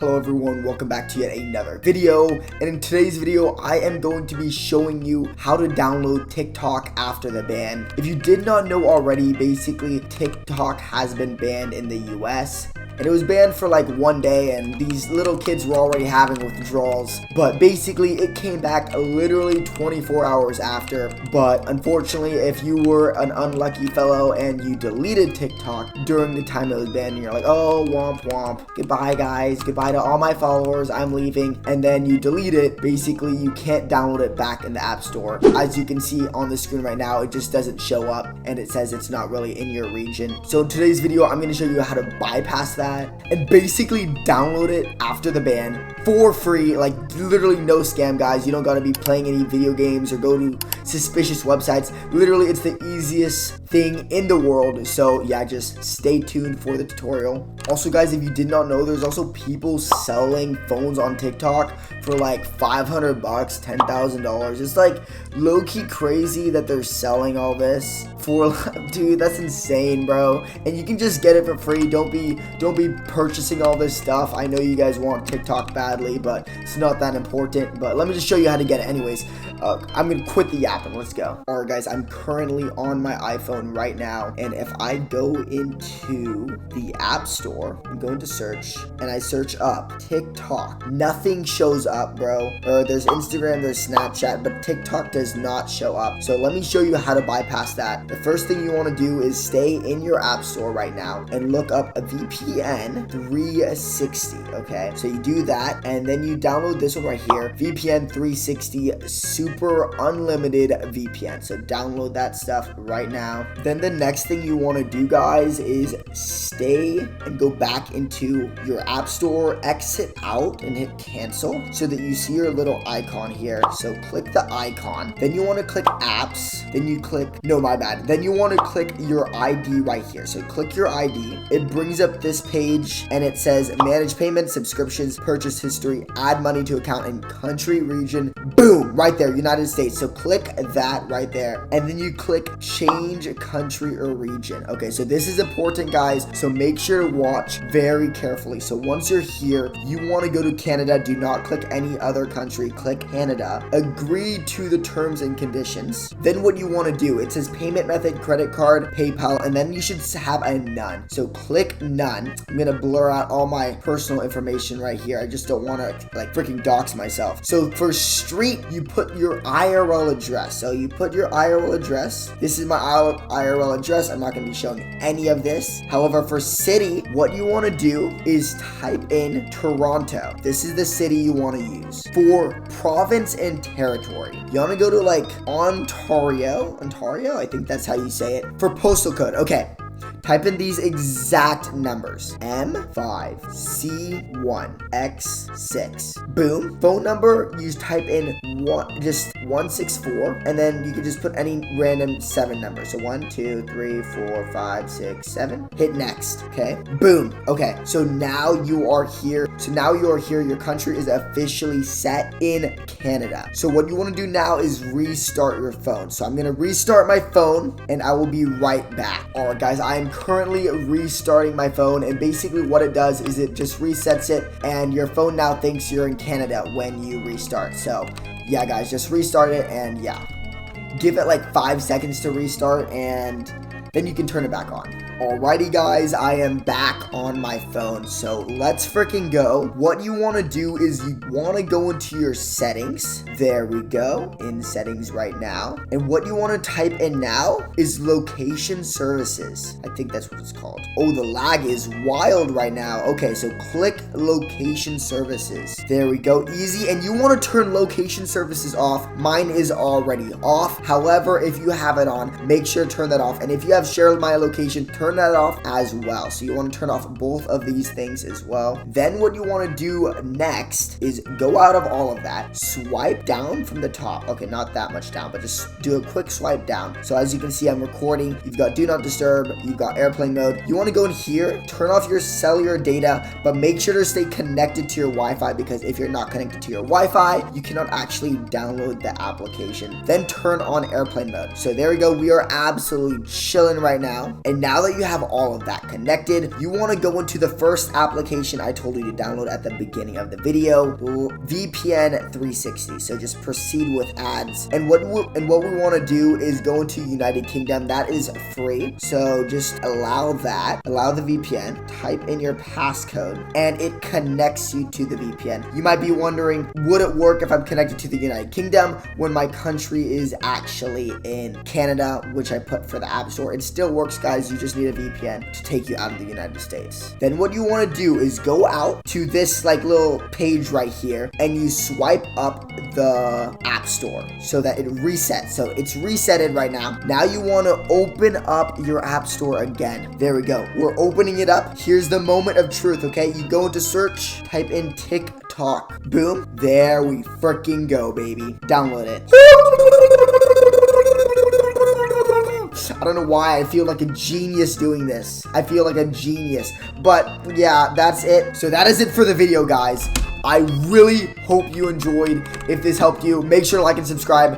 Hello everyone, welcome back to yet another video, and in today's video I am going to be showing you how to download TikTok after the ban. If you did not know already, basically TikTok has been banned in the US. And it was banned for like one day, and these little kids were already having withdrawals. But basically, it came back literally 24 hours after. But unfortunately, if you were an unlucky fellow and you deleted TikTok during the time it was banned, and you're like, oh, womp womp, goodbye guys, goodbye to all my followers, I'm leaving, and then you delete it, basically you can't download it back in the App Store. As you can see on the screen right now, it just doesn't show up, and it says it's not really in your region. So in today's video, I'm going to show you how to bypass that and basically download it after the ban for free. Like literally no scam, guys. You don't gotta be playing any video games or go to suspicious websites. Literally, it's the easiest thing in the world. So yeah, just stay tuned for the tutorial. Also guys, if you did not know, there's also people selling phones on TikTok for like 500 bucks, $10,000. It's like low-key crazy that they're selling all this for, dude, that's insane, bro. And you can just get it for free. Don't be purchasing all this stuff. I know you guys want TikTok badly, but it's not that important. But let me just show you how to get it anyways. I'm gonna quit the app and let's go. Alright guys, I'm currently on my iPhone right now, and if I go into the App Store, I'm going to search, and I search up TikTok, nothing shows up, bro. Or there's Instagram, there's Snapchat, but TikTok does not show up. So let me show you how to bypass that. The first thing you want to do is stay in your App Store right now and look up a VPN 360. Okay, so you do that, and then you download this one right here, VPN 360 Super Unlimited VPN. So download that stuff right now. Then the next thing you want to do, guys, is stay and go back into your App Store, exit out and hit cancel so that you see your little icon here. So click the icon, then you want to click apps, then you click, no, my bad, then you want to click your ID right here. So click your ID, it brings up this page and it says manage payments, subscriptions, purchase history, add money to account, and country region. Boom, right there, United States. So click that right there, and then you click change country or region. Okay, so this is important, guys, so make sure to watch very carefully. So once you're here, you want to go to Canada. Do not click any other country, click Canada. Agree to the terms and conditions. Then what you want to do, it says payment method, credit card, PayPal, and then you should have a none. So click none. I'm gonna blur out all my personal information right here. I just don't want to like freaking dox myself. So for street, you put your IRL address. So you put your IRL address. This is my IRL address. I'm not going to be showing any of this. However, for city, what you want to do is type in Toronto. This is the city you want to use. For province and territory, you want to go to like Ontario, I think that's how you say it. For postal code, okay, type in these exact numbers, M5C1X6. Boom. Phone number, you type in just 164, and then you can just put any random 7 numbers. So 1, 2, 3, 4, 5, 6, 7. Hit next. Okay. Boom. Okay. So now you are here. Your country is officially set in Canada. So what you want to do now is restart your phone. So I'm going to restart my phone, and I will be right back. All right, guys, I am currently restarting my phone, and basically what it does is it just resets it, and your phone now thinks you're in Canada when you restart. So yeah, guys, just restart it, and yeah, give it like 5 seconds to restart, and then you can turn it back on. Alrighty guys, I am back on my phone, so let's freaking go. What you want to do is you want to go into your settings. There we go, in settings right now. And what you want to type in now is location services. I think that's what it's called. Oh, the lag is wild right now. Okay, so click location services. There we go, easy. And you want to turn location services off. Mine is already off. However, if you have it on, make sure to turn that off. And if you have share my location, turn that off as well. So you want to turn off both of these things as well. Then what you want to do next is go out of all of that, swipe down from the top. Okay, not that much down, but just do a quick swipe down. So as you can see, I'm recording. You've got do not disturb, you've got airplane mode. You want to go in here, turn off your cellular data, but make sure to stay connected to your Wi-Fi, because if you're not connected to your Wi-Fi, you cannot actually download the application. Then turn on airplane mode. So there we go. We are absolutely chilling right now. And now that you have all of that connected, you want to go into the first application I told you to download at the beginning of the video, VPN 360. So just proceed with ads. And what we want to do is go into United Kingdom. That is free. So just allow that. Allow the VPN. Type in your passcode, and it connects you to the VPN. You might be wondering, would it work if I'm connected to the United Kingdom when my country is actually in Canada, which I put for the App Store? It still works, guys. You just need a VPN to take you out of the United States. Then what you want to do is go out to this like little page right here, and you swipe up the App Store so that it resets. So it's resetted right now. Now you want to open up your App Store again. There we go. We're opening it up. Here's the moment of truth, okay? You go into search, type in TikTok. Boom. There we freaking go, baby. Download it. I don't know why I feel like a genius doing this. I feel like a genius. But yeah, that's it. So that is it for the video, guys. I really hope you enjoyed. If this helped you, make sure to like and subscribe.